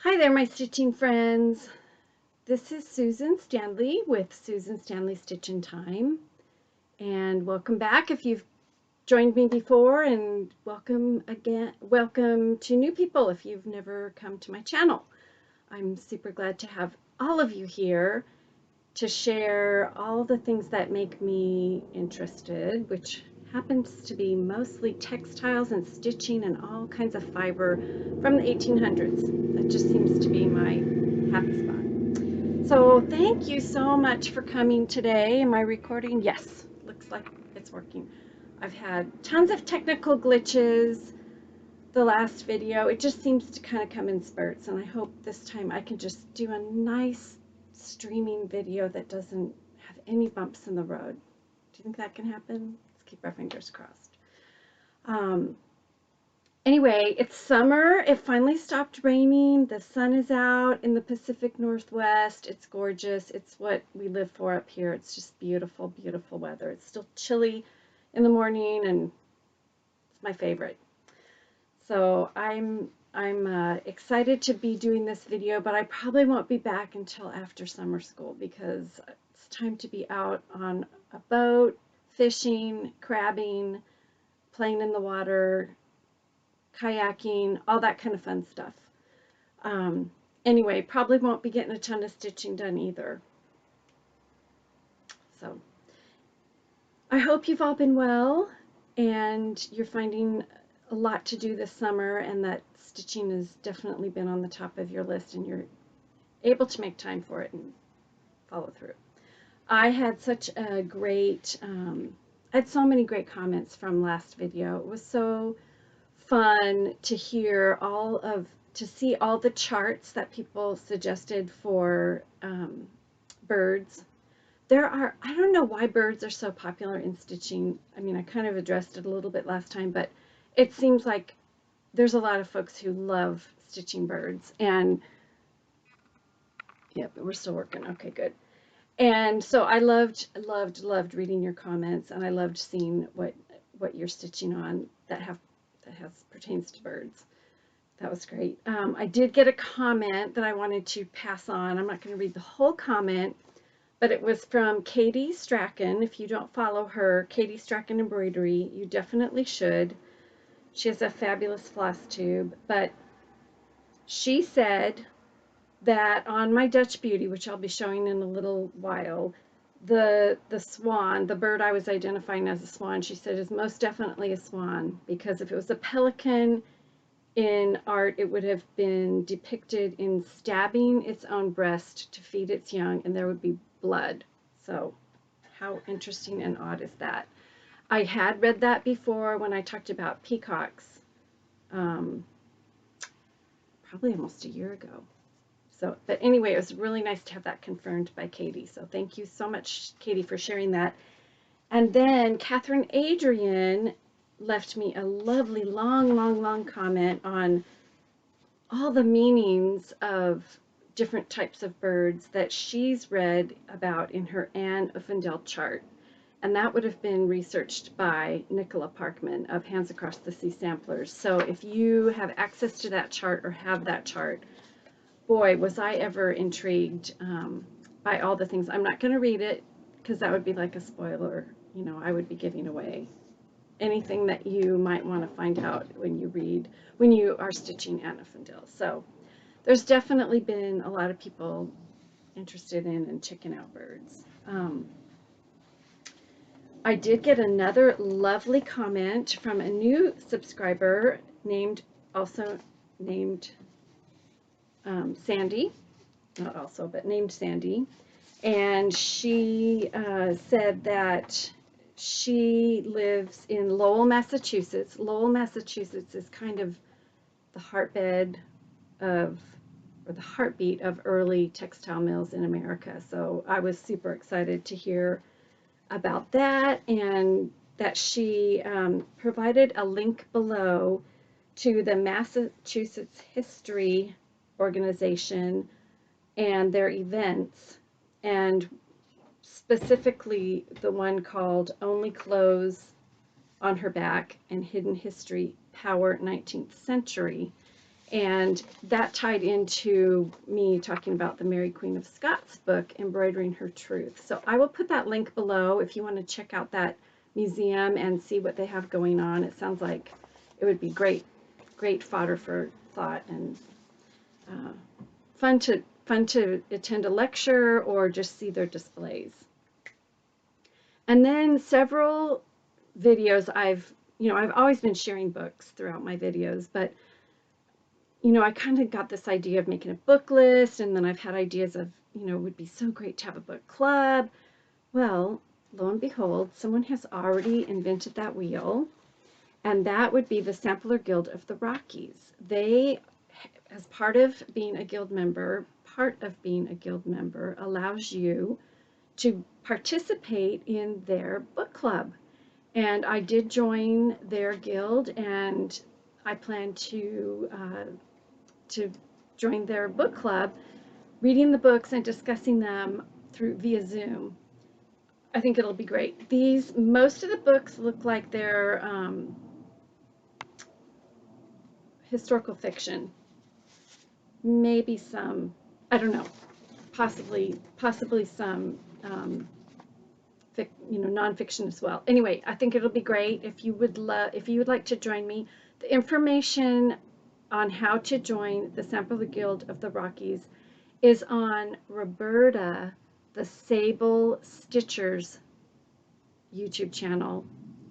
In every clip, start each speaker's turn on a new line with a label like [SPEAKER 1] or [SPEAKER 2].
[SPEAKER 1] Hi there, my stitching friends. This is Susan Stanley with Susan Stanley Stitch in Time. And welcome back if you've joined me before, and welcome again. Welcome to new people if you've never come to my channel. I'm super glad to have all of you here to share all the things that make me interested, which happens to be mostly textiles and stitching and all kinds of fiber from the 1800s. That just seems to be my happy spot. So thank you so much for coming today. Am I recording? Yes, looks like it's working. I've had tons of technical glitches the last video. It just seems to kind of come in spurts, and I hope this time I can just do a nice streaming video that doesn't have any bumps in the road. Do you think that can happen? Let's keep our fingers crossed. Anyway, it's summer. It finally stopped raining. The sun is out in the Pacific Northwest. It's gorgeous. It's what we live for up here. It's just beautiful, beautiful weather. It's still chilly in the morning, and it's my favorite. So I'm excited to be doing this video, but I probably won't be back until after summer school because it's time to be out on a boat, fishing, crabbing, playing in the water, kayaking, all that kind of fun stuff. Anyway, probably won't be getting a ton of stitching done either. So I hope you've all been well and you're finding a lot to do this summer, and that stitching has definitely been on the top of your list and you're able to make time for it and follow through. I had such a great, I had so many great comments from last video. It was so fun to hear to see all the charts that people suggested for birds. I don't know why birds are so popular in stitching. I mean, I kind of addressed it a little bit last time, but it seems like there's a lot of folks who love stitching birds. And yeah, but we're still working. Okay, good. And so I loved reading your comments, and I loved seeing what you're stitching on that pertains to birds. That was great. I did get a comment that I wanted to pass on. I'm not going to read the whole comment, but it was from Katie Strachan. If you don't follow her, Katie Strachan Embroidery, you definitely should. She has a fabulous floss tube, but she said that on my Dutch Beauty, which I'll be showing in a little while, the swan, the bird I was identifying as a swan, she said is most definitely a swan, because if it was a pelican in art, it would have been depicted in stabbing its own breast to feed its young, and there would be blood. So how interesting and odd is that? I had read that before when I talked about peacocks, probably almost a year ago. So, but anyway, it was really nice to have that confirmed by Katie. So thank you so much, Katie, for sharing that. And then Catherine Adrian left me a lovely, long comment on all the meanings of different types of birds that she's read about in her Anne Uffendale chart. And that would have been researched by Nicola Parkman of Hands Across the Sea Samplers. So if you have access to that chart or have that chart, boy, was I ever intrigued by all the things. I'm not going to read it because that would be like a spoiler. You know, I would be giving away anything that you might want to find out when you are stitching Anne Uffendale. So there's definitely been a lot of people interested in and checking out birds. I did get another lovely comment from a new subscriber named Sandy, not also, but named Sandy. And she said that she lives in Lowell, Massachusetts. Lowell, Massachusetts is kind of the heartbeat of early textile mills in America. So I was super excited to hear about that, and that she provided a link below to the Massachusetts History Organization and their events, and specifically the one called Only Clothes on Her Back and Hidden History, Power 19th Century. And that tied into me talking about the Mary Queen of Scots book, Embroidering Her Truth. So I will put that link below if you want to check out that museum and see what they have going on. It sounds like it would be great fodder for thought, and fun to attend a lecture or just see their displays. And then several videos I've always been sharing books throughout my videos, but I kind of got this idea of making a book list, and then I've had ideas of, it would be so great to have a book club. Well, lo and behold, someone has already invented that wheel, and that would be the Sampler Guild of the Rockies. They, as part of being a guild member, allows you to participate in their book club. And I did join their guild, and I plan to join their book club, reading the books and discussing them via Zoom. I think it'll be great. Most of the books look like they're historical fiction. Maybe some, I don't know, possibly some nonfiction as well. Anyway, I think it'll be great. If you would like to join me, the information on how to join the Sampler Guild of the Rockies is on Roberta the Sable Stitcher's YouTube channel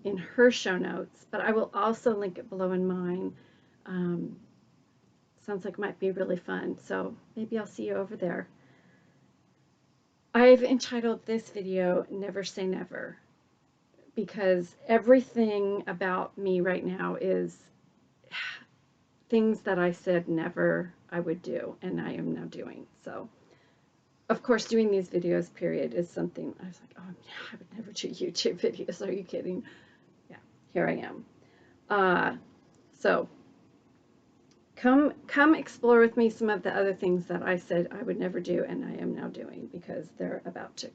[SPEAKER 1] in her show notes, but I will also link it below in mine. Sounds like it might be really fun, so maybe I'll see you over there. I've entitled this video Never Say Never, because everything about me right now is things that I said never I would do, and I am now doing. So, of course, doing these videos, period, is something I was like, oh, I would never do YouTube videos. Are you kidding? Yeah, here I am. So, come explore with me some of the other things that I said I would never do, and I am now doing, because they're about to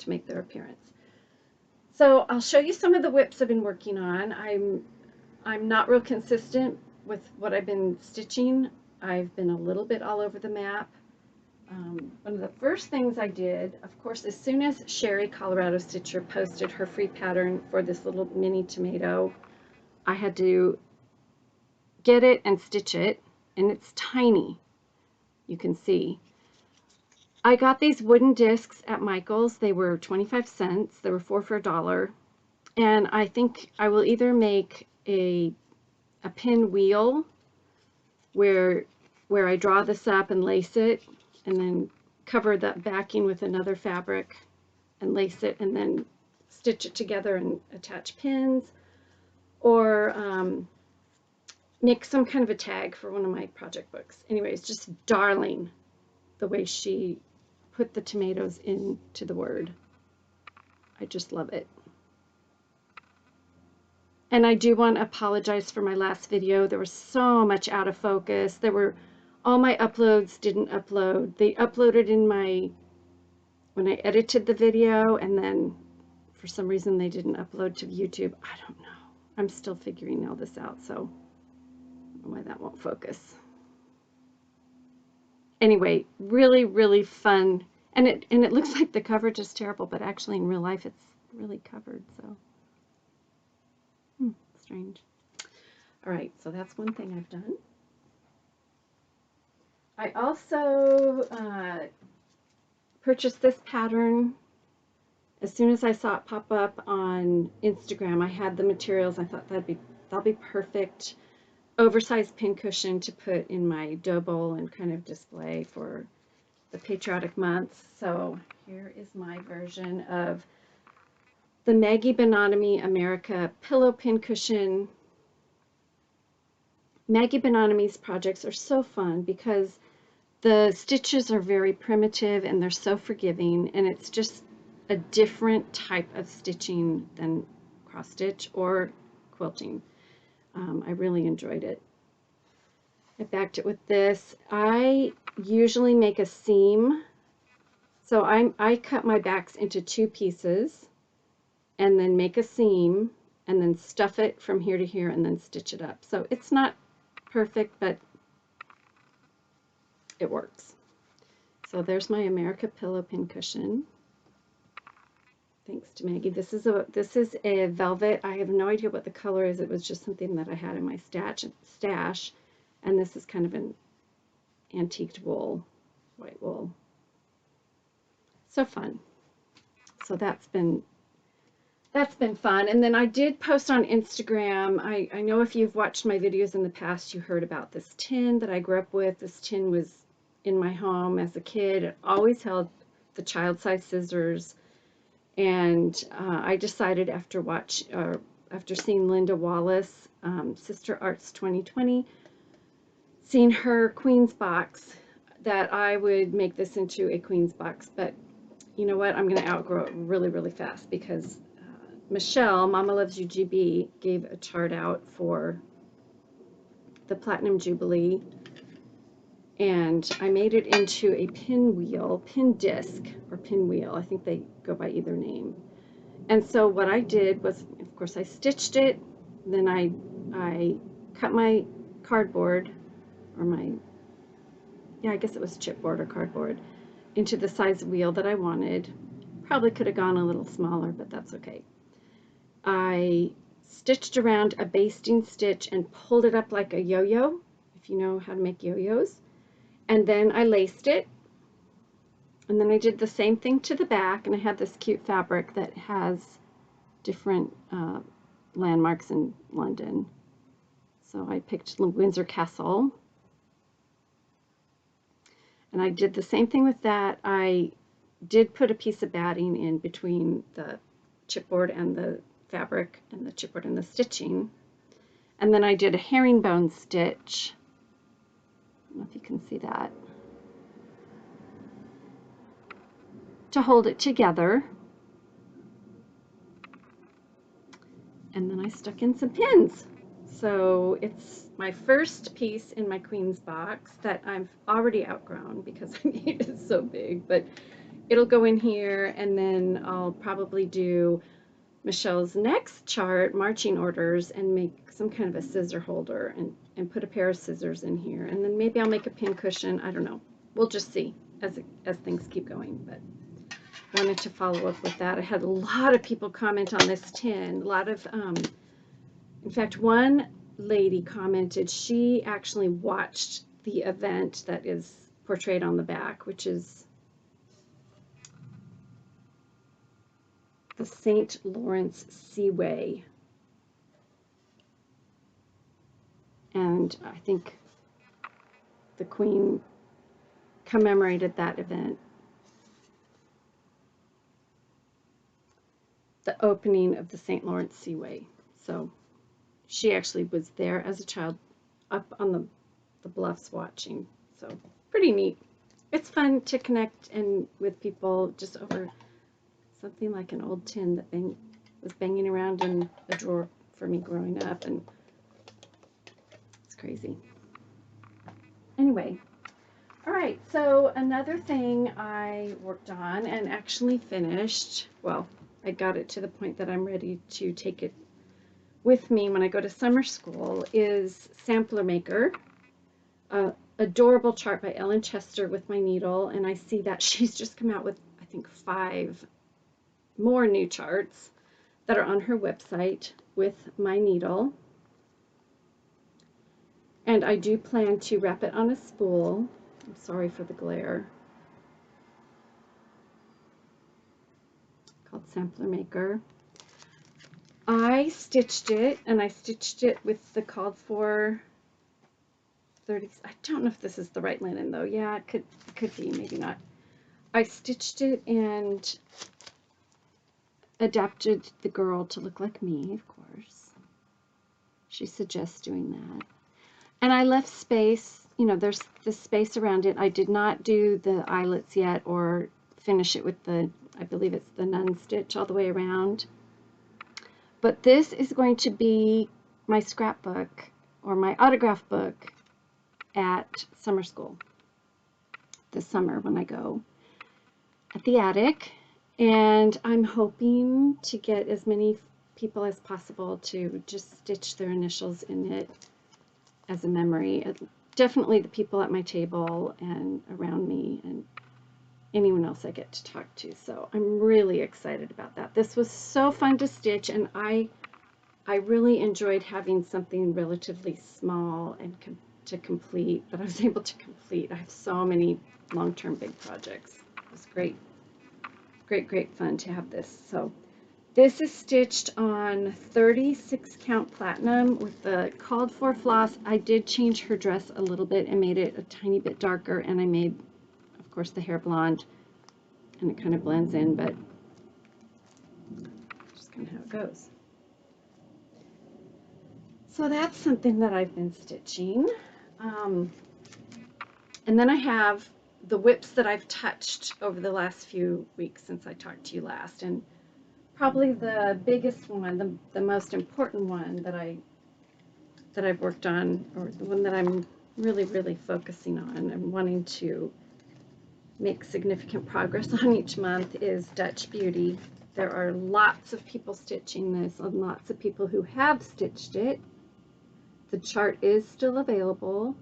[SPEAKER 1] make their appearance. So I'll show you some of the whips I've been working on. I'm not real consistent with what I've been stitching. I've been a little bit all over the map. One of the first things I did, of course, as soon as Sheri, Colorado Stitcher, posted her free pattern for this little mini tomato, I had to get it and stitch it, and it's tiny. You can see. I got these wooden discs at Michael's. They were 25 cents. They were 4 for $1. And I think I will either make a pin wheel where I draw this up and lace it, and then cover that backing with another fabric and lace it, and then stitch it together and attach pins, or make some kind of a tag for one of my project books. Anyways, just darling the way she put the tomatoes into the word. I just love it. And I do want to apologize for my last video. There was so much out of focus. All my uploads didn't upload. They uploaded when I edited the video, and then for some reason they didn't upload to YouTube. I don't know. I'm still figuring all this out, so I don't know why that won't focus. Anyway, really, really fun. And it looks like the coverage is terrible, but actually in real life it's really covered, so strange. All right, so that's one thing I've done. I also purchased this pattern as soon as I saw it pop up on Instagram. I had the materials. I thought that'll be perfect. Oversized pincushion to put in my dough bowl and kind of display for the patriotic months. So here is my version of the Maggie Bononomy America pillow pincushion. Maggie Bononomy's projects are so fun because the stitches are very primitive and they're so forgiving, and it's just a different type of stitching than cross stitch or quilting. I really enjoyed it. I backed it with this. I usually make a seam. So I cut my backs into 2 pieces and then make a seam and then stuff it from here to here and then stitch it up. So it's not perfect, but it works. So there's my America Pillow pincushion. Thanks to Maggie. This is a velvet. I have no idea what the color is. It was just something that I had in my stash. And this is kind of an antiqued wool, white wool. So fun. So that's been fun. And then I did post on Instagram. I know if you've watched my videos in the past, you heard about this tin that I grew up with. This tin was in my home as a kid. It always held the child-size scissors. And I decided after seeing Linda Wallace, Sister Arts 2020, seeing her Queen's box, that I would make this into a Queen's box. But you know what? I'm going to outgrow it really, really fast because Michelle, Mama Loves You GB, gave a chart out for the Platinum Jubilee. And I made it into a pin disc, or pinwheel. I think they go by either name. And so what I did was, of course, I stitched it. Then I cut my cardboard, or I guess it was chipboard or cardboard, into the size wheel that I wanted. Probably could have gone a little smaller, but that's okay. I stitched around a basting stitch and pulled it up like a yo-yo, if you know how to make yo-yos. And then I laced it, and then I did the same thing to the back, and I had this cute fabric that has different landmarks in London. So I picked Windsor Castle, and I did the same thing with that. I did put a piece of batting in between the chipboard and the fabric, and the chipboard and the stitching, and then I did a herringbone stitch. I don't know if you can see that, to hold it together. And then I stuck in some pins. So it's my first piece in my Queen's box that I've already outgrown because I made it so big, but it'll go in here, and then I'll probably do Michelle's next chart, marching orders, and make some kind of a scissor holder and put a pair of scissors in here. And then maybe I'll make a pin cushion. I don't know. We'll just see as things keep going. But wanted to follow up with that. I had a lot of people comment on this tin. A lot of, in fact, one lady commented she actually watched the event that is portrayed on the back, which is the St. Lawrence Seaway. And I think the Queen commemorated that event. The opening of the St. Lawrence Seaway. So she actually was there as a child up on the bluffs watching. So pretty neat. It's fun to connect with people just over something like an old tin that was banging around in a drawer for me growing up, and it's crazy. Anyway, all right, so another thing I worked on and actually finished, well, I got it to the point that I'm ready to take it with me when I go to summer school, is Sampler Maker. Adorable chart by Ellen Chester with my needle, and I see that she's just come out with, I think, 5 more new charts that are on her website with my needle. And I do plan to wrap it on a spool. I'm sorry for the glare. Called Sampler Maker. I stitched it, and I stitched it with the called for 30. I don't know if this is the right linen though. Yeah, it could be, maybe not. I stitched it and adapted the girl to look like me, of course. She suggests doing that. And I left space, you know, there's the space around it. I did not do the eyelets yet or finish it with the, I believe it's the nun stitch all the way around. But this is going to be my scrapbook or my autograph book at summer school this summer when I go at the attic. And I'm hoping to get as many people as possible to just stitch their initials in it as a memory definitely the people at my table and around me and anyone else I get to talk to. So I'm really excited about that. This was so fun to stitch, and I really enjoyed having something relatively small and to complete, that I was able to complete. I have so many long-term big projects. It was great, great fun to have this. So this is stitched on 36 count platinum with the called for floss. I did change her dress a little bit and made it a tiny bit darker, and I made, of course, the hair blonde, and it kind of blends in, but just kind of how it goes. So that's something that I've been stitching. And then I have the whips that I've touched over the last few weeks since I talked to you last. And probably the biggest one, the most important one that I've worked on, or the one that I'm really focusing on and wanting to make significant progress on each month, is Dutch Beauty. There are lots of people stitching this, and lots of people who have stitched it. The chart is still available.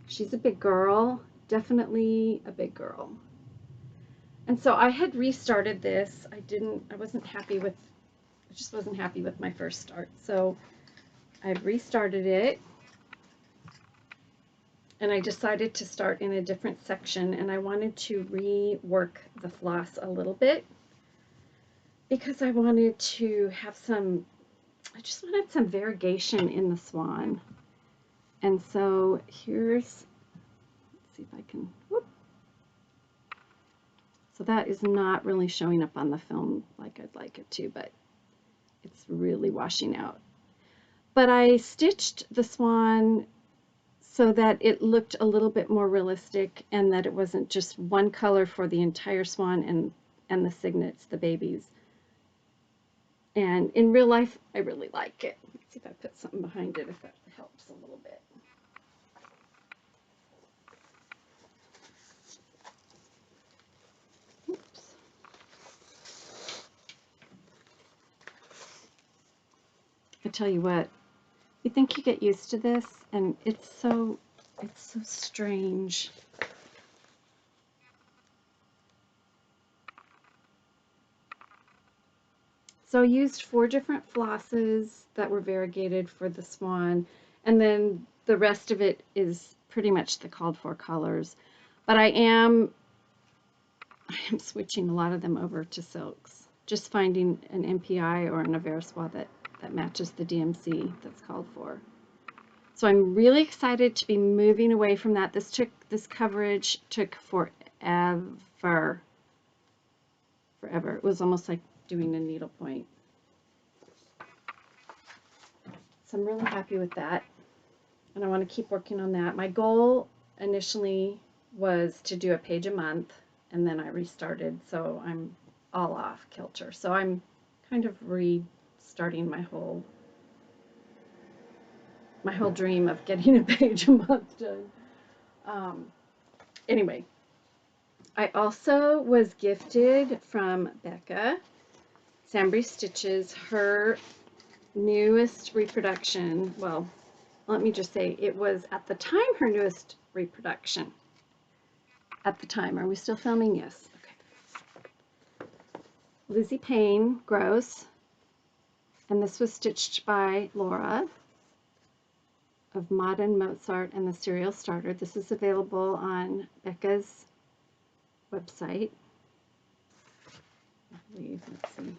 [SPEAKER 1] She's a big girl, definitely a big girl. And so I had restarted this. I just wasn't happy with my first start. So I've restarted it, and I decided to start in a different section, and I wanted to rework the floss a little bit because I wanted to have I just wanted some variegation in the swan. And so let's see if I can, whoop. So that is not really showing up on the film like I'd like it to, but it's really washing out. But I stitched the swan so that it looked a little bit more realistic, and that it wasn't just one color for the entire swan and the cygnets, the babies. And in real life, I really like it. Let's see if I put something behind it, if that helps a little bit. Oops. I tell you what, you think you get used to this, and it's so strange. So I used 4 different flosses that were variegated for the swan, and then the rest of it is pretty much the called for colors. But I am switching a lot of them over to silks, just finding an MPI or an Averswa that matches the DMC that's called for. So I'm really excited to be moving away from that. This coverage took forever. It was almost like doing a needlepoint. So I'm really happy with that, and I want to keep working on that. My goal initially was to do a page a month, and then I restarted, so I'm all off kilter. So I'm kind of restarting my whole dream of getting a page a month done. Anyway, I also was gifted from Becca, Sambry Stitches, her newest reproduction. Well, let me just say, it was at the time her newest reproduction. At the time, are we still filming? Yes. Okay. Lizzie Payne Gross, and this was stitched by Laura of Modern Mozart and the Serial Starter. This is available on Becca's website, I believe. Let's see.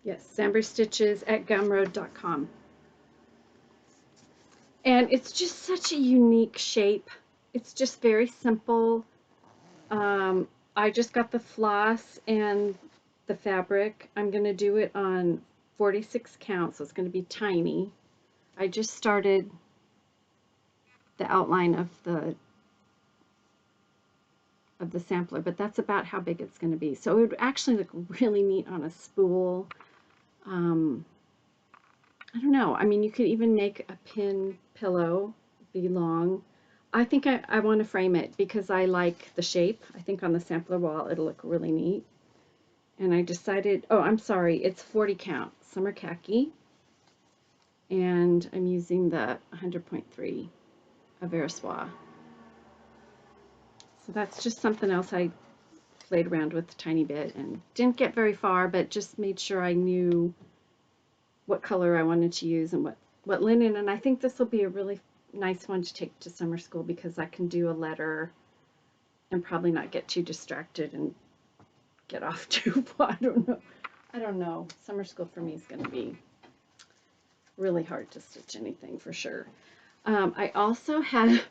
[SPEAKER 1] Yes, Sambry Stitches at gumroad.com. And it's just such a unique shape. It's just very simple. I just got the floss and the fabric. I'm going to do it on 46 count, so it's going to be tiny. I just started the outline of the sampler, but that's about how big it's going to be. So it would actually look really neat on a spool. I don't know. I mean, you could even make a pin pillow be long. I think I want to frame it because I like the shape. I think on the sampler wall it'll look really neat. And I decided, oh, I'm sorry, it's 40 count, summer khaki. and I'm using the 100.3 of Veriswa. So that's just something else I played around with a tiny bit and didn't get very far, but just made sure I knew what color I wanted to use and what linen. And I think this will be a really nice one to take to summer school because I can do a letter and probably not get too distracted and get off too far. I don't know. Summer school for me is going to be really hard to stitch anything for sure. I also am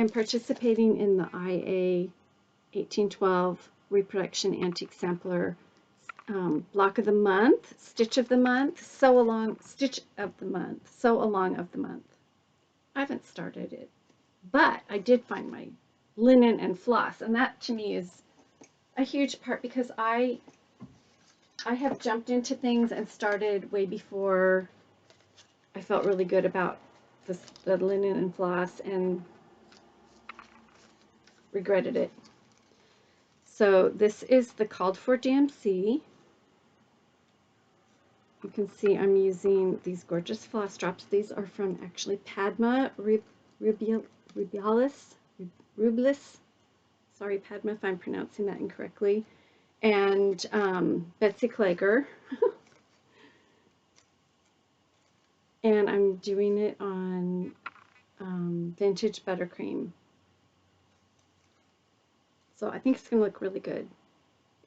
[SPEAKER 1] participating in the IA 1812 reproduction antique sampler block of the month, stitch of the month, sew along, stitch of the month, sew along of the month. I haven't started it, but I did find my linen and floss, and that to me is a huge part because I have jumped into things and started way before I felt really good about the linen and floss and regretted it. So this is the called for DMC. You can see I'm using these gorgeous floss drops. These are from actually Padma Rubialis. Sorry, Padma, if I'm pronouncing that incorrectly. And Betsy Klager. And I'm doing it on vintage buttercream. So I think it's going to look really good.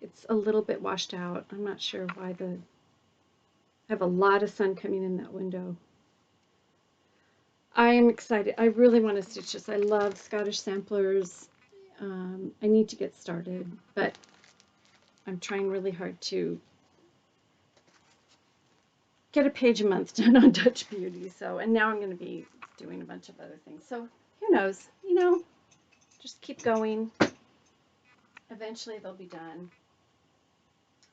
[SPEAKER 1] It's a little bit washed out. I'm not sure why I have a lot of sun coming in that window. I am excited. I really want to stitch this. I love Scottish samplers. I need to get started, but I'm trying really hard to get a page a month done on Dutch Beauty. So, and now I'm going to be doing a bunch of other things. So who knows, you know, just keep going. Eventually they'll be done.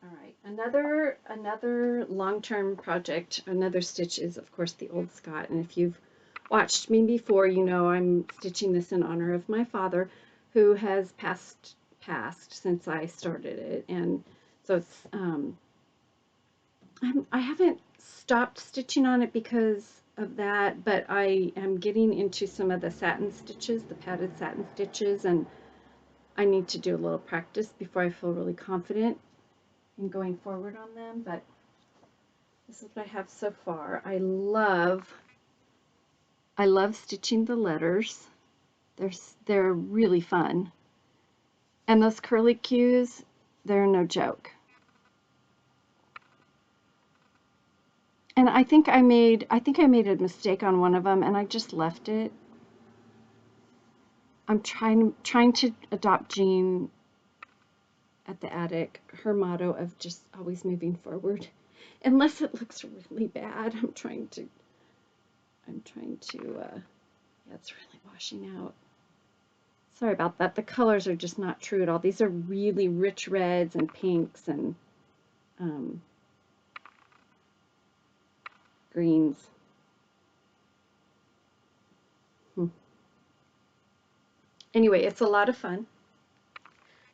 [SPEAKER 1] All right, another long-term project, another stitch is of course the Old Scott. And if you've watched me before, you know I'm stitching this in honor of my father, who has passed since I started it. And so it's I haven't stopped stitching on it because of that, but I am getting into some of the satin stitches, the padded satin stitches, and I need to do a little practice before I feel really confident in going forward on them. But this is what I have so far. I love stitching the letters. They're really fun. And those curly cues, they're no joke. And I think I made a mistake on one of them and I just left it. I'm trying to adopt Jean at the attic, her motto of just always moving forward. Unless it looks really bad, I'm trying to yeah, it's really washing out. Sorry about that. The colors are just not true at all. These are really rich reds and pinks and greens. Anyway, it's a lot of fun.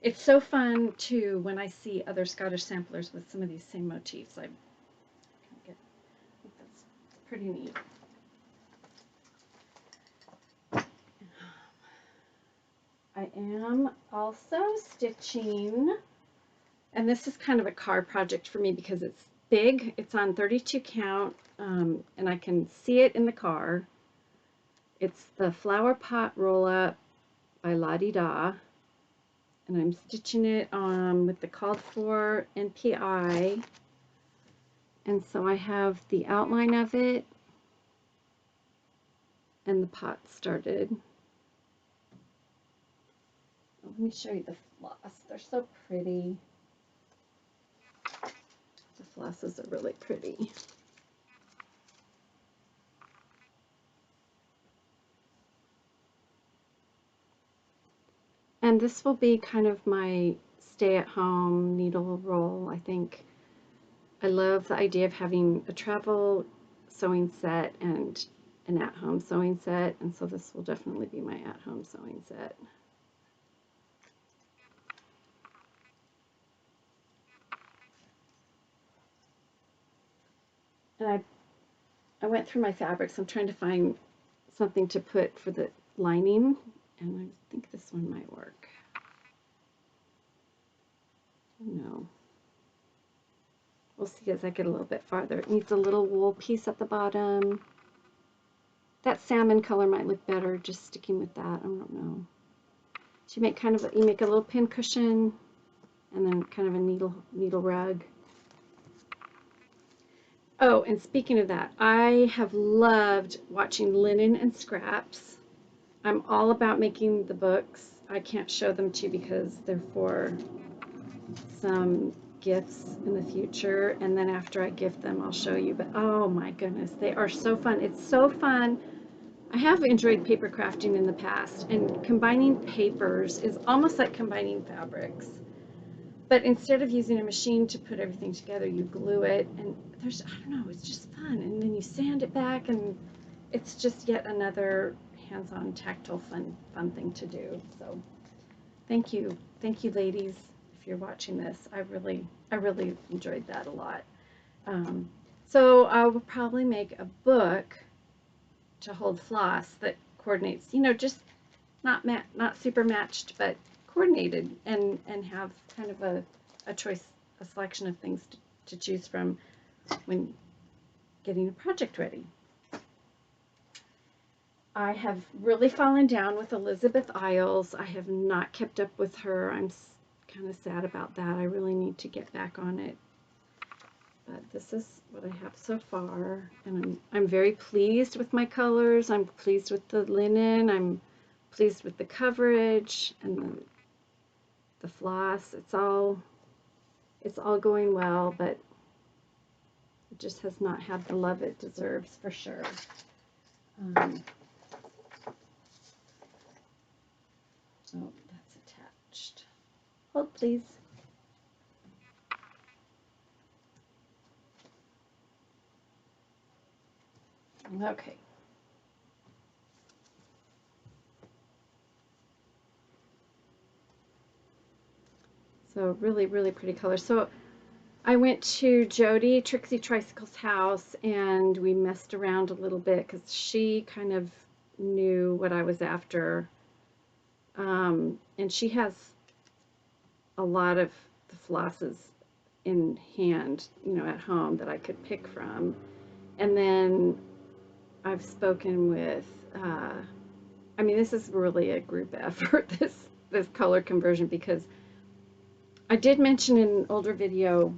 [SPEAKER 1] It's so fun too when I see other Scottish samplers with some of these same motifs. I think that's pretty neat. I am also stitching, and this is kind of a car project for me because it's big. It's on 32 count, and I can see it in the car. It's the Flower Pot Roll Up by La Di Da, and I'm stitching it with the called for NPI. And so I have the outline of it and the pot started. Let me show you the floss. They're so pretty. The flosses are really pretty. And this will be kind of my stay-at-home needle roll, I think. I love the idea of having a travel sewing set and an at-home sewing set, and so this will definitely be my at-home sewing set. And I went through my fabrics. I'm trying to find something to put for the lining, and I think this one might work. No. We'll see as I get a little bit farther. It needs a little wool piece at the bottom. That salmon color might look better just sticking with that. I don't know. So you make kind of a, you make a little pin cushion and then kind of a needle rug. Oh, and speaking of that, I have loved watching linen and scraps. I'm all about making the books. I can't show them to you because they're for some gifts in the future, and then after I gift them I'll show you. But oh my goodness, they are so fun. It's so fun. I have enjoyed paper crafting in the past, and combining papers is almost like combining fabrics. But instead of using a machine to put everything together, you glue it, and there's, I don't know, it's just fun. And then you sand it back, and it's just yet another hands-on, tactile, fun thing to do. So thank you ladies, if you're watching this. I really enjoyed that a lot. So I will probably make a book to hold Floss that coordinates, you know, just not super matched, but coordinated, and have kind of a choice, a selection of things to choose from when getting a project ready. I have really fallen down with Elizabeth Isles. I have not kept up with her. I'm kind of sad about that. I really need to get back on it. But this is what I have so far, and I'm very pleased with my colors. I'm pleased with the linen. I'm pleased with the coverage and the floss. It's all going well, but it just has not had the love it deserves, for sure. Oh, that's attached. Hold, please. Okay. So really pretty color. So I went to Jody Trixie Tricycle's house, and we messed around a little bit because she kind of knew what I was after. And she has a lot of the flosses in hand, you know, at home that I could pick from. And then I've spoken with, I mean, this is really a group effort, this color conversion, because I did mention in an older video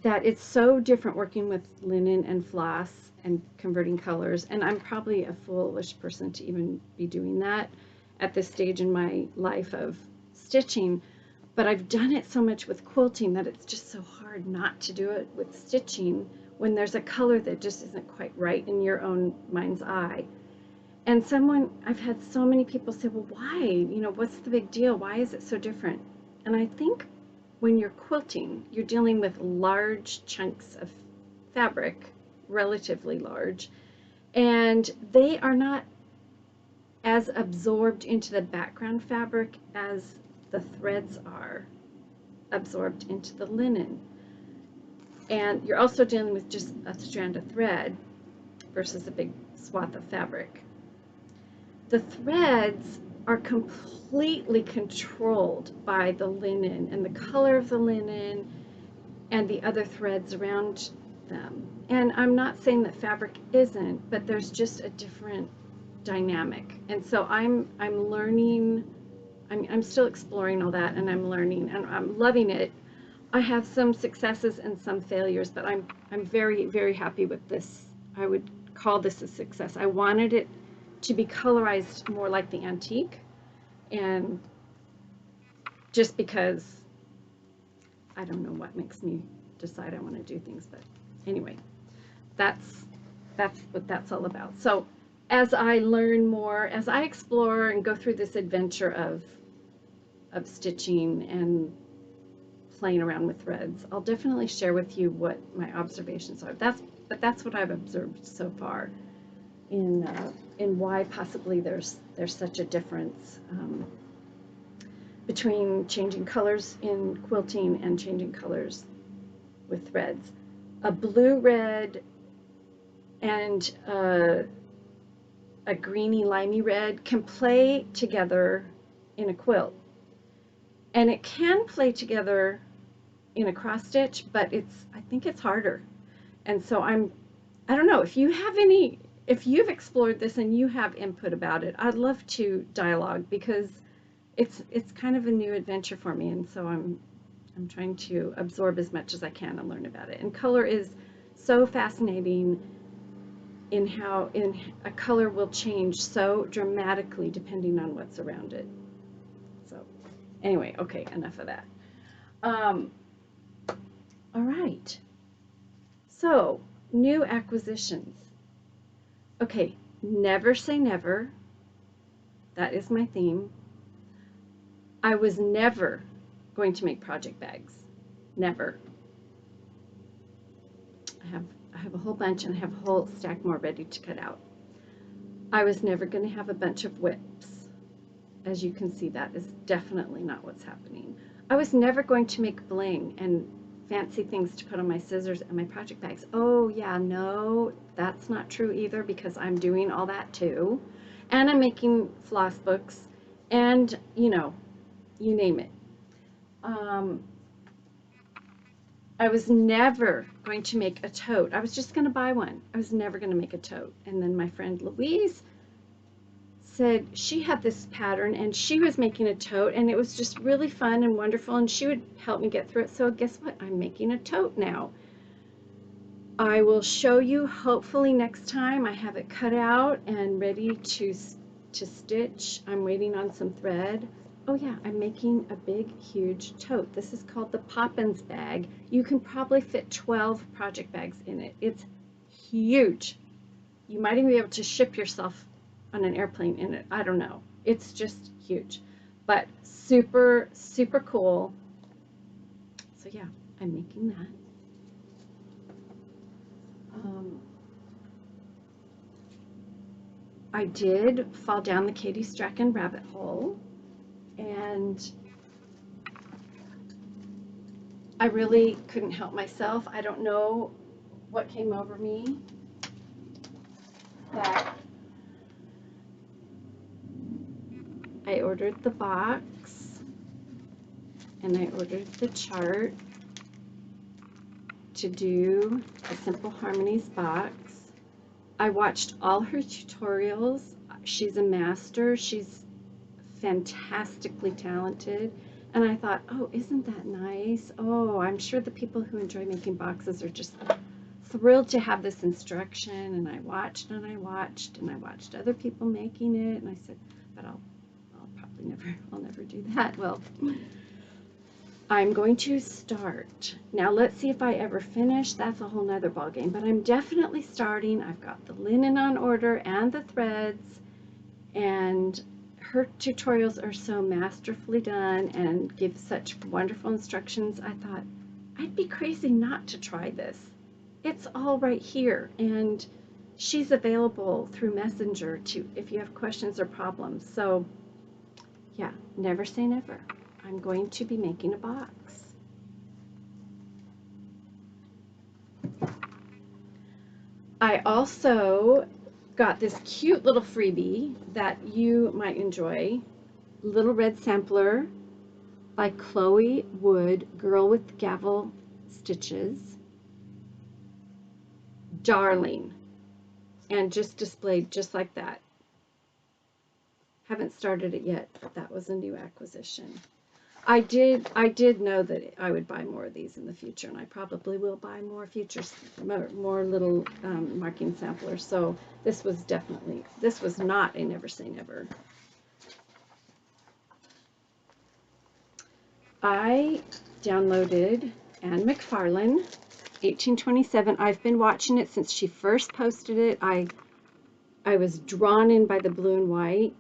[SPEAKER 1] that it's so different working with linen and floss and converting colors, and I'm probably a foolish person to even be doing that at this stage in my life of stitching, but I've done it so much with quilting that it's just so hard not to do it with stitching when there's a color that just isn't quite right in your own mind's eye. And I've had so many people say, well, why? You know, what's the big deal? Why is it so different? And I think when you're quilting, you're dealing with large chunks of fabric, relatively large, and they are not as absorbed into the background fabric as the threads are absorbed into the linen. And you're also dealing with just a strand of thread versus a big swath of fabric. The threads are completely controlled by the linen and the color of the linen and the other threads around them. And I'm not saying that fabric isn't, but there's just a different dynamic. And so I'm learning, I'm still exploring all that, and I'm learning, and I'm loving it. I have some successes and some failures, but I'm very happy with this. I would call this a success. I wanted it to be colorized more like the antique, and just because I don't know what makes me decide I want to do things, but anyway, that's what that's all about. So as I learn more, as I explore and go through this adventure of stitching and playing around with threads, I'll definitely share with you what my observations are. But that's what I've observed so far in why possibly there's such a difference between changing colors in quilting and changing colors with threads. A blue-red and a greeny limey red can play together in a quilt. And it can play together in a cross stitch, but I think it's harder. And so I don't know, if you've explored this and you have input about it, I'd love to dialogue, because it's kind of a new adventure for me, and so I'm trying to absorb as much as I can and learn about it. And color is so fascinating in how a color will change so dramatically depending on what's around it. So anyway, okay, enough of that. All right. So, new acquisitions. Okay, never say never. That is my theme. I was never going to make project bags. Never. I have a whole bunch, and I have a whole stack more ready to cut out. I was never going to have a bunch of whips. As you can see, that is definitely not what's happening. I was never going to make bling and fancy things to put on my scissors and my project bags. Oh yeah, no, that's not true either, because I'm doing all that too. And I'm making floss books, and you know, you name it. I was never going to make a tote. I was just going to buy one. I was never going to make a tote. And then my friend Louise said she had this pattern and she was making a tote, and it was just really fun and wonderful, and she would help me get through it. So guess what? I'm making a tote now. I will show you hopefully next time. I have it cut out and ready to stitch. I'm waiting on some thread. Oh yeah, I'm making a big, huge tote. This is called the Poppins bag. You can probably fit 12 project bags in it. It's huge. You might even be able to ship yourself on an airplane in it. I don't know. It's just huge, but super, super cool. So yeah, I'm making that. I did fall down the Katie Strachan rabbit hole, and I really couldn't help myself. I don't know what came over me, that I ordered the box and I ordered the chart to do a Simple Harmonies box. I watched all her tutorials. She's a master. She's fantastically talented. And I thought, oh, isn't that nice? Oh, I'm sure the people who enjoy making boxes are just thrilled to have this instruction. And I watched and I watched and I watched other people making it. And I said, but I'll never do that. Well, I'm going to start. Now let's see if I ever finish. That's a whole nother ballgame, but I'm definitely starting. I've got the linen on order and the threads, and her tutorials are so masterfully done and give such wonderful instructions. I thought I'd be crazy not to try this. It's all right here, and she's available through Messenger if you have questions or problems. So yeah, never say never. I'm going to be making a box. I also got this cute little freebie that you might enjoy. Little Red Sampler by Chloe Wood, Girl with Gavel Stitches. Darling. And just displayed just like that. Haven't started it yet, but that was a new acquisition. I did know that I would buy more of these in the future, and I probably will buy more more little marking samplers. So this was not a never say never. I downloaded Anne McFarlane, 1827. I've been watching it since she first posted it. I was drawn in by the blue and white.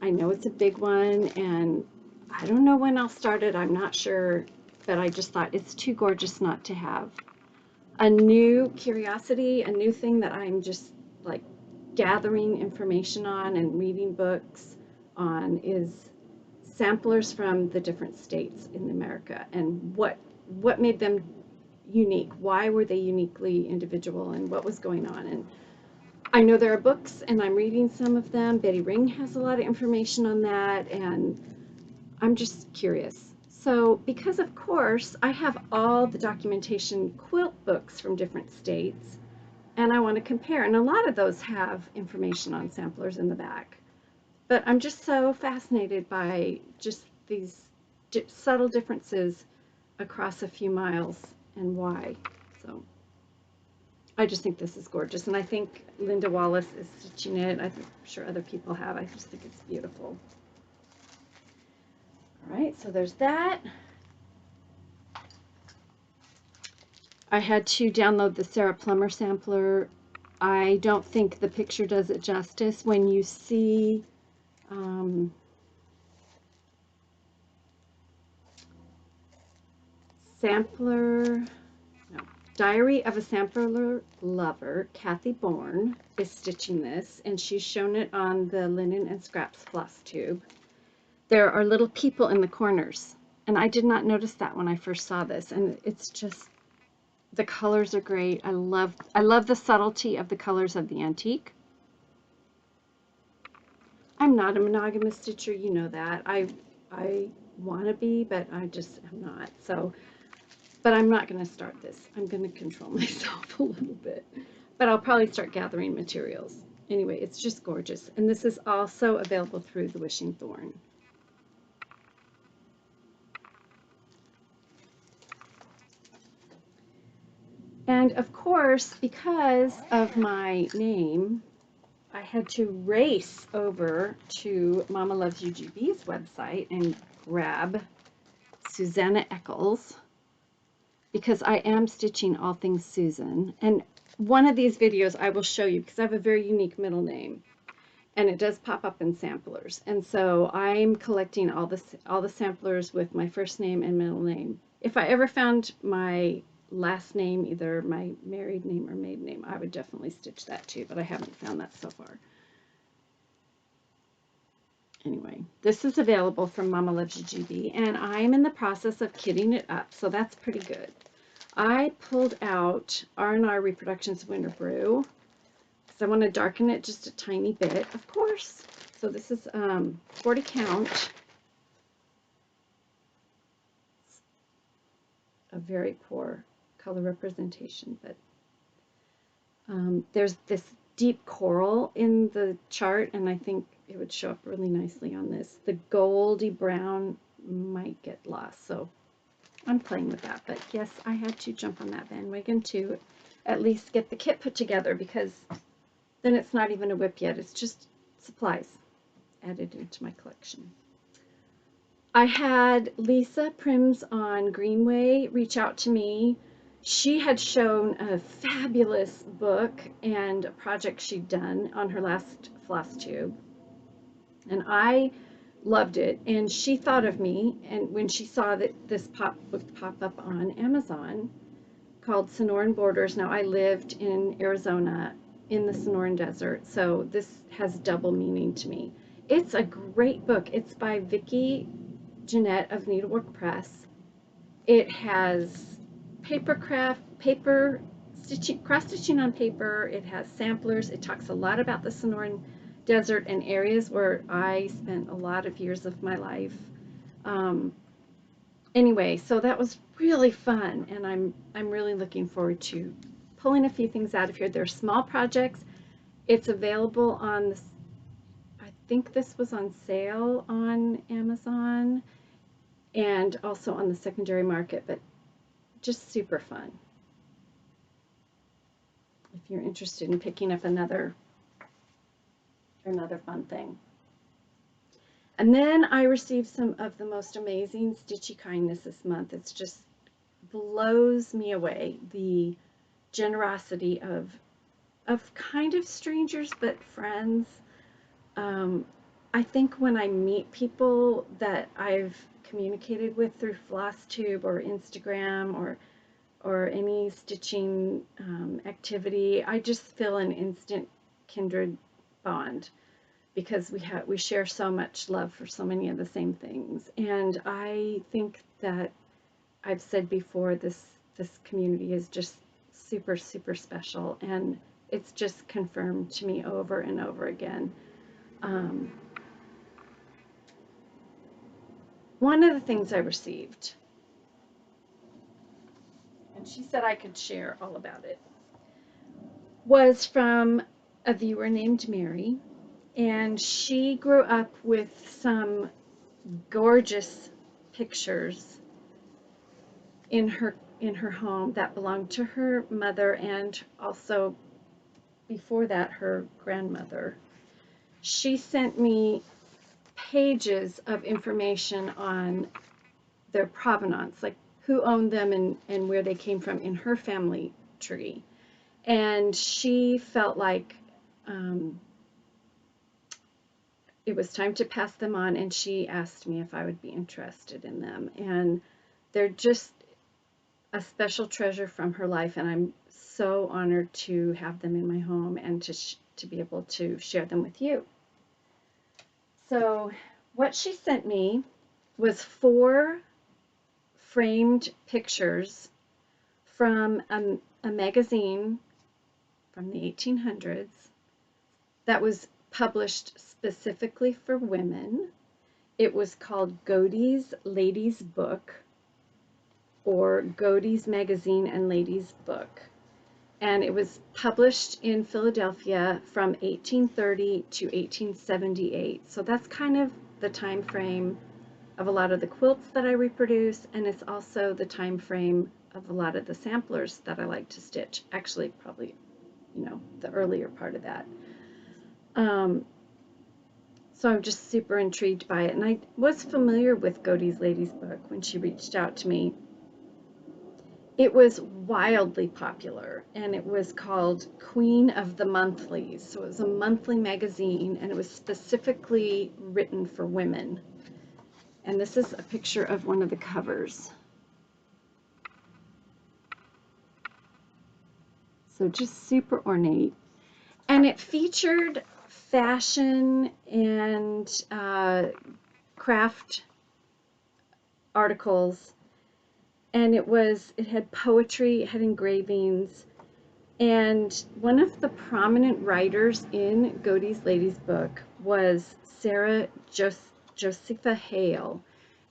[SPEAKER 1] I know it's a big one, and I don't know when I'll start it. I'm not sure, but I just thought it's too gorgeous not to have. A new curiosity, a new thing that I'm just like gathering information on and reading books on is samplers from the different states in America, and what made them unique. Why were they uniquely individual, and what was going on? And I know there are books, and I'm reading some of them. Betty Ring has a lot of information on that, and I'm just curious. So, because of course, I have all the documentation quilt books from different states, and I want to compare. And a lot of those have information on samplers in the back. But I'm just so fascinated by just these subtle differences across a few miles and why. So I just think this is gorgeous. And I think Linda Wallace is stitching it. I'm sure other people have. I just think it's beautiful. All right, so there's that. I had to download the Sarah Plummer sampler. I don't think the picture does it justice. When you see Diary of a Sampler Lover, Kathy Bourne is stitching this, and she's shown it on the Linen and Scraps floss tube. There are little people in the corners, and I did not notice that when I first saw this, and it's just, the colors are great. I love the subtlety of the colors of the antique. I'm not a monogamous stitcher, you know that. I want to be, but I just am not. So, but I'm not going to start this. I'm going to control myself a little bit. But I'll probably start gathering materials. Anyway, it's just gorgeous. And this is also available through the Wishing Thorn. And of course, because of my name, I had to race over to Mama Loves UGB's website and grab Susanna Eccles, because I am stitching all things Susan. And one of these videos I will show you, because I have a very unique middle name, and it does pop up in samplers. And so I'm collecting all the samplers with my first name and middle name. If I ever found my last name, either my married name or maiden name, I would definitely stitch that too, but I haven't found that so far. Anyway, this is available from Mama Loves UGB, and I'm in the process of kitting it up, so that's pretty good. I pulled out R&R Reproductions Winter Brew because I want to darken it just a tiny bit, of course. So this is 40 count. A very poor color representation, but there's this deep coral in the chart, and I think it would show up really nicely on this. The goldy brown might get lost, so I'm playing with that. But yes, I had to jump on that bandwagon to at least get the kit put together, because then it's not even a whip yet. It's just supplies added into my collection. I had Lisa Prims on Greenway reach out to me. She had shown a fabulous book and a project she'd done on her last floss tube, and I loved it. And she thought of me, and when she saw that this book pop up on Amazon called Sonoran Borders. Now, I lived in Arizona in the Sonoran Desert, so this has double meaning to me. It's a great book. It's by Vicki Jeanette of Needlework Press. It has paper stitching, cross stitching on paper. It has samplers. It talks a lot about the Sonoran Desert and areas where I spent a lot of years of my life. Anyway, so that was really fun, and I'm really looking forward to pulling a few things out of here. They're small projects. It's available on this. I think this was on sale on Amazon and also on the secondary market, but just super fun. If you're interested in picking up another fun thing. And then I received some of the most amazing Stitchy kindness this month. It's just blows me away, the generosity of kind of strangers but friends. I think when I meet people that I've communicated with through FlossTube or Instagram or any stitching activity, I just feel an instant kindred bond, because we share so much love for so many of the same things. And I think that I've said before, this this community is just super, super special, and it's just confirmed to me over and over again. One of the things I received, and she said I could share all about it, was from a viewer named Mary, and she grew up with some gorgeous pictures in her home that belonged to her mother, and also before that her grandmother. She sent me pages of information on their provenance, like who owned them and where they came from in her family tree. And she felt like it was time to pass them on, and she asked me if I would be interested in them. And they're just a special treasure from her life, and I'm so honored to have them in my home and to be able to share them with you. So what she sent me was 4 framed pictures from a magazine from the 1800s that was published specifically for women. It was called Godey's Ladies Book, or Godey's Magazine and Ladies Book. And it was published in Philadelphia from 1830 to 1878. So that's kind of the time frame of a lot of the quilts that I reproduce, and it's also the time frame of a lot of the samplers that I like to stitch. Actually, probably, the earlier part of that. So I'm just super intrigued by it, and I was familiar with Godey's Ladies Book when she reached out to me. It was wildly popular, and it was called Queen of the Monthlies. So it was a monthly magazine, and it was specifically written for women. And this is a picture of one of the covers. So just super ornate. And it featured fashion and craft articles. And it had poetry, it had engravings. And one of the prominent writers in Godey's Ladies Book was Sarah Josepha Hale,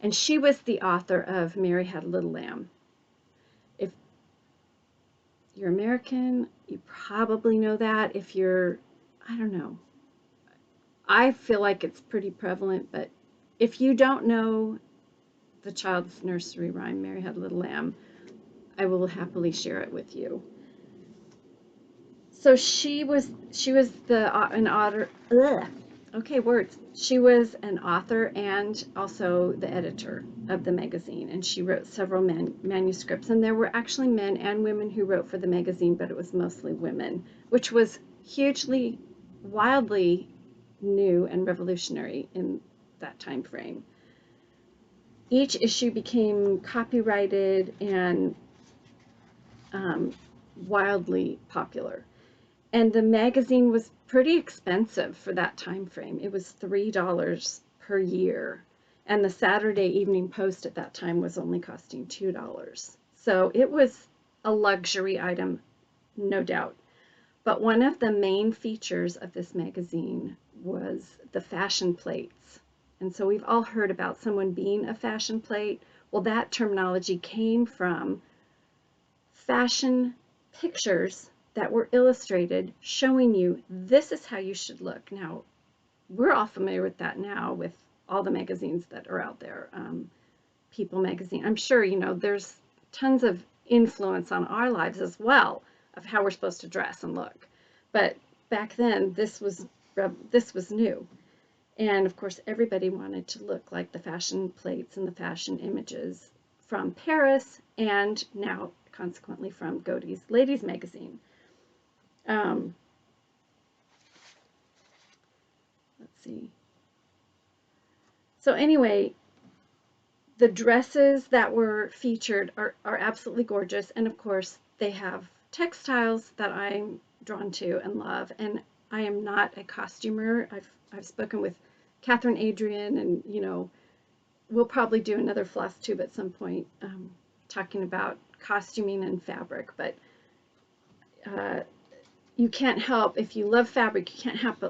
[SPEAKER 1] and she was the author of Mary Had a Little Lamb. If you're American, you probably know that. If you're, I don't know, I feel like it's pretty prevalent, but if you don't know the child's nursery rhyme, Mary Had a Little Lamb, I will happily share it with you. So she was an author. Okay, words. She was an author and also the editor of the magazine, and she wrote several manuscripts. And there were actually men and women who wrote for the magazine, but it was mostly women, which was hugely, wildly new and revolutionary in that time frame. Each issue became copyrighted and wildly popular. And the magazine was pretty expensive for that time frame. It was $3 per year. And the Saturday Evening Post at that time was only costing $2. So it was a luxury item, no doubt. But one of the main features of this magazine was the fashion plates. And so we've all heard about someone being a fashion plate. Well, that terminology came from fashion pictures that were illustrated showing you this is how you should look. Now, we're all familiar with that now with all the magazines that are out there. People magazine. I'm sure, there's tons of influence on our lives as well of how we're supposed to dress and look. But back then, this was new. And of course, everybody wanted to look like the fashion plates and the fashion images from Paris, and now consequently from Godey's Ladies Magazine. Let's see. So anyway, the dresses that were featured are absolutely gorgeous, and of course they have textiles that I'm drawn to and love. And I am not a costumer. I've spoken with Catherine Adrian, and we'll probably do another Floss tube at some point, talking about costuming and fabric, but you can't help, if you love fabric, you can't help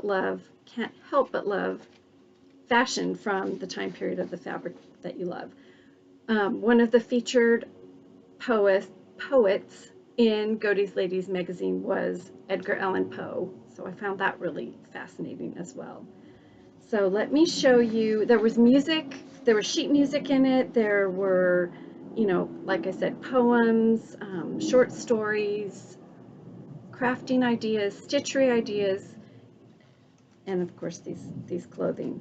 [SPEAKER 1] but love fashion from the time period of the fabric that you love. One of the featured poets in Godey's Ladies magazine was Edgar Allan Poe, so I found that really fascinating as well. So let me show you. There was music, there was sheet music in it, there were, you know, like I said, poems, short stories, crafting ideas, stitchery ideas, and of course these clothing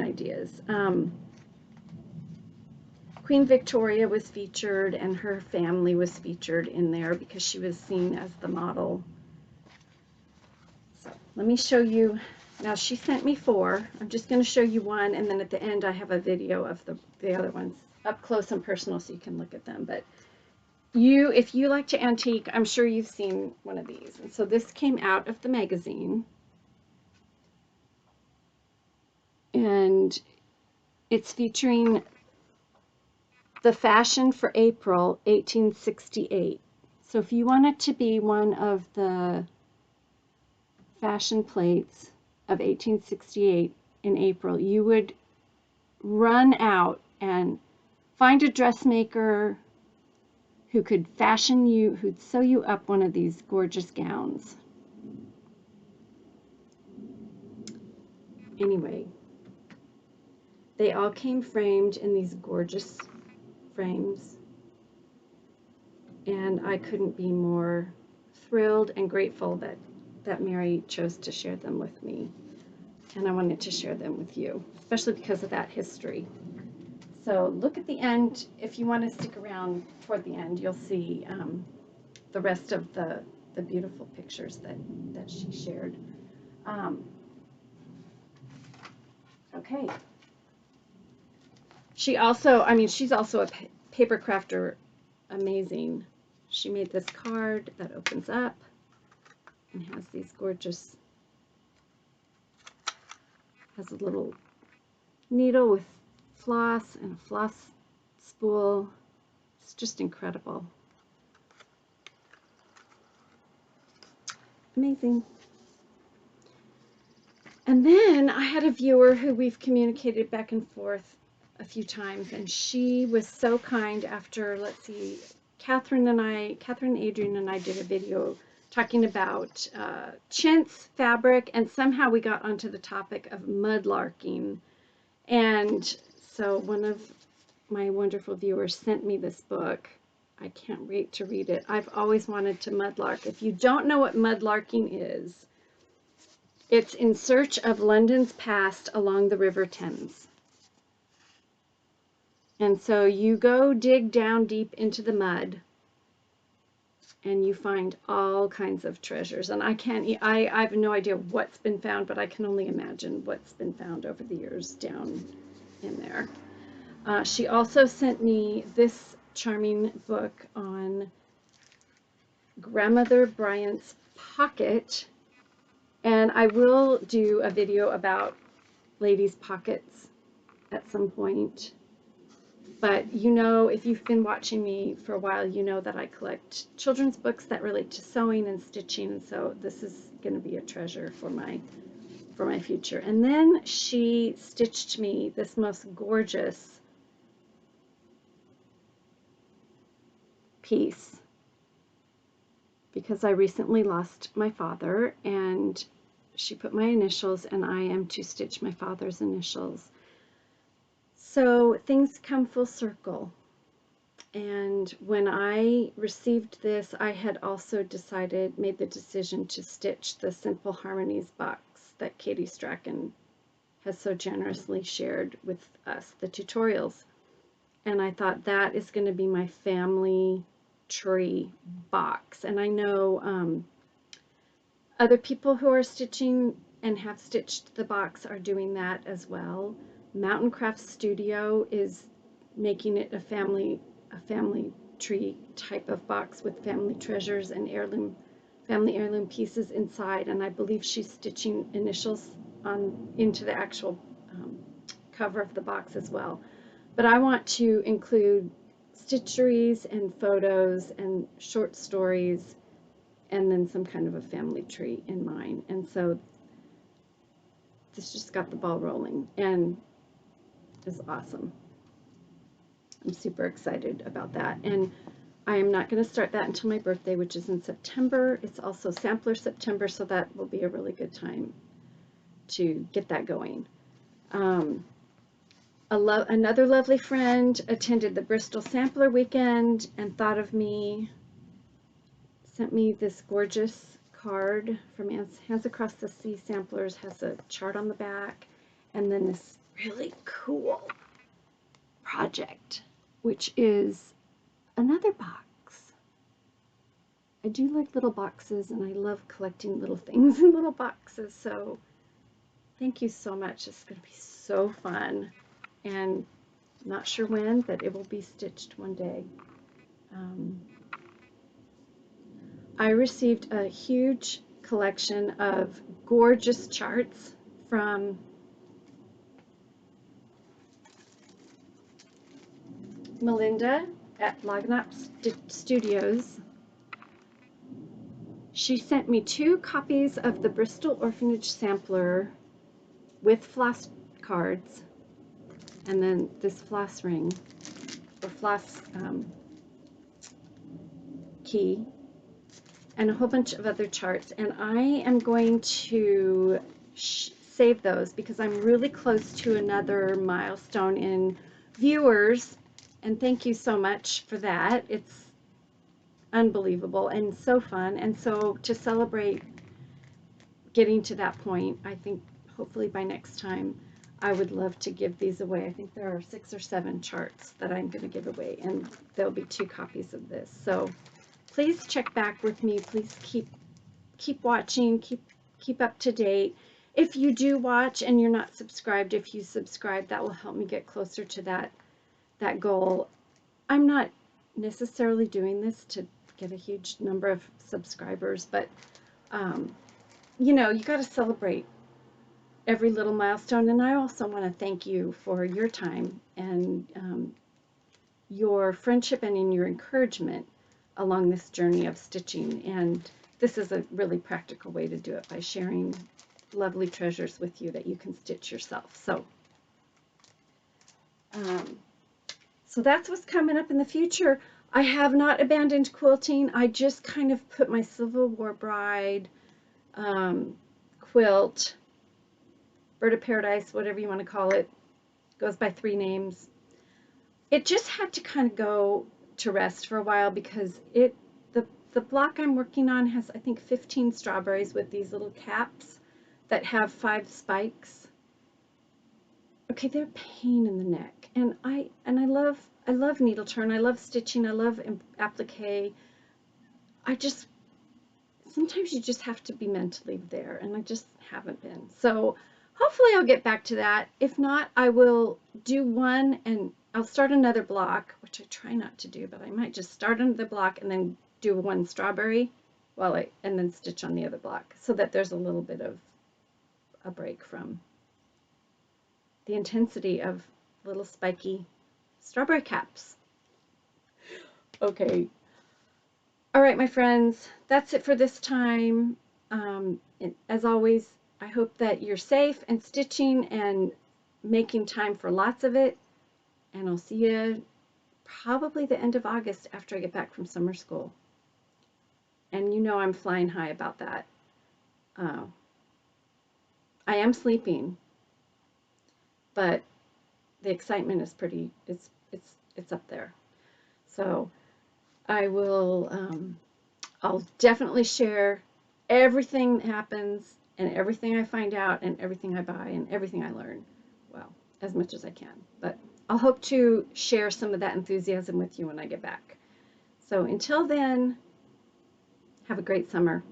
[SPEAKER 1] ideas. Queen Victoria was featured, and her family was featured in there because she was seen as the model. So let me show you. Now she sent me 4. I'm just going to show you one, and then at the end I have a video of the other ones up close and personal so you can look at them. But if you like to antique, I'm sure you've seen one of these. And so this came out of the magazine, and it's featuring the fashion for April 1868. So if you want it to be one of the fashion plates of 1868 in April, you would run out and find a dressmaker who could fashion you, who'd sew you up one of these gorgeous gowns. Anyway, they all came framed in these gorgeous frames, and I couldn't be more thrilled and grateful that Mary chose to share them with me, and I wanted to share them with you, especially because of that history. So look at the end. If you want to stick around toward the end, you'll see the rest of the beautiful pictures that she shared. Okay. She also, I mean, she's also a paper crafter, amazing. She made this card that opens up and has these gorgeous, has a little needle with floss and a floss spool. It's just incredible. Amazing. And then I had a viewer who we've communicated back and forth a few times, and she was so kind after, let's see, Catherine Adrian and I did a video talking about chintz fabric, and somehow we got onto the topic of mudlarking. And so one of my wonderful viewers sent me this book. I can't wait to read it. I've always wanted to mudlark. If you don't know what mudlarking is, it's in search of London's past along the River Thames. And so you go dig down deep into the mud and you find all kinds of treasures. And I have no idea what's been found, but I can only imagine what's been found over the years down in there. She also sent me this charming book on Grandmother Bryant's pocket. And I will do a video about ladies' pockets at some point. But you know, if you've been watching me for a while, you know that I collect children's books that relate to sewing and stitching. And so this is going to be a treasure for my future. And then she stitched me this most gorgeous piece because I recently lost my father, and she put my initials, and I am to stitch my father's initials. So things come full circle. And when I received this, I had also made the decision to stitch the Simple Harmonies box that Katie Strachan has so generously shared with us, the tutorials. And I thought that is going to be my family tree box. And I know other people who are stitching and have stitched the box are doing that as well. Mountain Craft Studio is making it a family tree type of box with family treasures and family heirloom pieces inside, and I believe she's stitching initials into the actual cover of the box as well. But I want to include stitcheries and photos and short stories, and then some kind of a family tree in mine. And so this just got the ball rolling and is awesome. I'm super excited about that. And I am not going to start that until my birthday, which is in September. It's also Sampler September, so that will be a really good time to get that going. Another lovely friend attended the Bristol Sampler weekend and thought of me, sent me this gorgeous card from Hands Across the Sea Samplers, has a chart on the back, and then this really cool project, which is another box. I do like little boxes, and I love collecting little things in little boxes, so thank you so much. It's going to be so fun, and not sure when, but it will be stitched one day. I received a huge collection of gorgeous charts from Melinda at Lognop Studios. She sent me 2 copies of the Bristol Orphanage Sampler with floss cards, and then this floss ring, or floss key, and a whole bunch of other charts. And I am going to save those because I'm really close to another milestone in viewers, and thank you so much for that. It's unbelievable and so fun. And so to celebrate getting to that point, I think hopefully by next time I would love to give these away. I think there are 6 or 7 charts that I'm going to give away, and there'll be 2 copies of this. So please check back with me. Please keep watching, keep up to date. If you do watch and you're not subscribed, if you subscribe, that will help me get closer to that goal. I'm not necessarily doing this to get a huge number of subscribers, but you know, you got to celebrate every little milestone. And I also want to thank you for your time and your friendship and in your encouragement along this journey of stitching. And this is a really practical way to do it, by sharing lovely treasures with you that you can stitch yourself. So so that's what's coming up in the future. I have not abandoned quilting. I just kind of put my Civil War Bride quilt, Bird of Paradise, whatever you want to call it, goes by 3 names. It just had to kind of go to rest for a while because the block I'm working on has, I think, 15 strawberries with these little caps that have 5 spikes. Okay, they're a pain in the neck, and I love needle turn, I love stitching, I love applique. Sometimes you just have to be mentally there, and I just haven't been. So hopefully I'll get back to that. If not, I will do one, and I'll start another block, which I try not to do, but I might just start another block and then do 1 strawberry and then stitch on the other block, so that there's a little bit of a break from the intensity of little spiky strawberry caps. Okay. All right, my friends, that's it for this time. As always, I hope that you're safe and stitching and making time for lots of it. And I'll see you probably the end of August after I get back from summer school. And you know I'm flying high about that. I am sleeping, but the excitement is it's up there. So I will, I'll definitely share everything that happens and everything I find out and everything I buy and everything I learn. Well, as much as I can, but I'll hope to share some of that enthusiasm with you when I get back. So until then, have a great summer.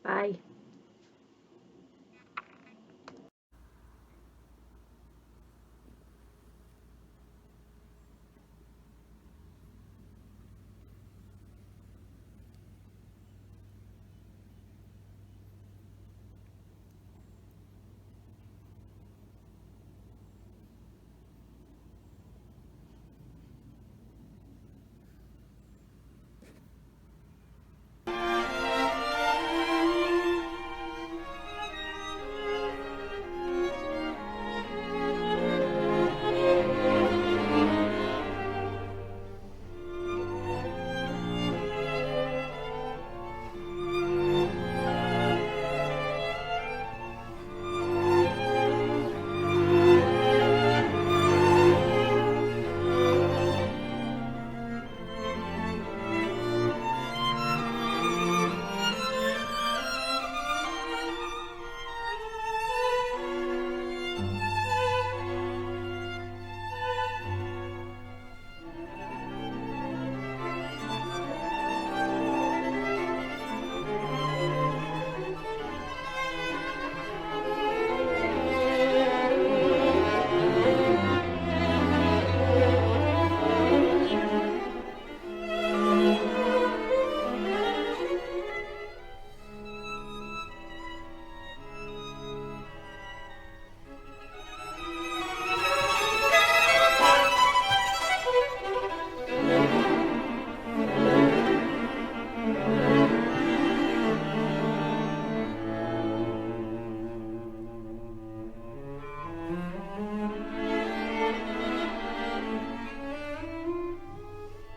[SPEAKER 1] Bye.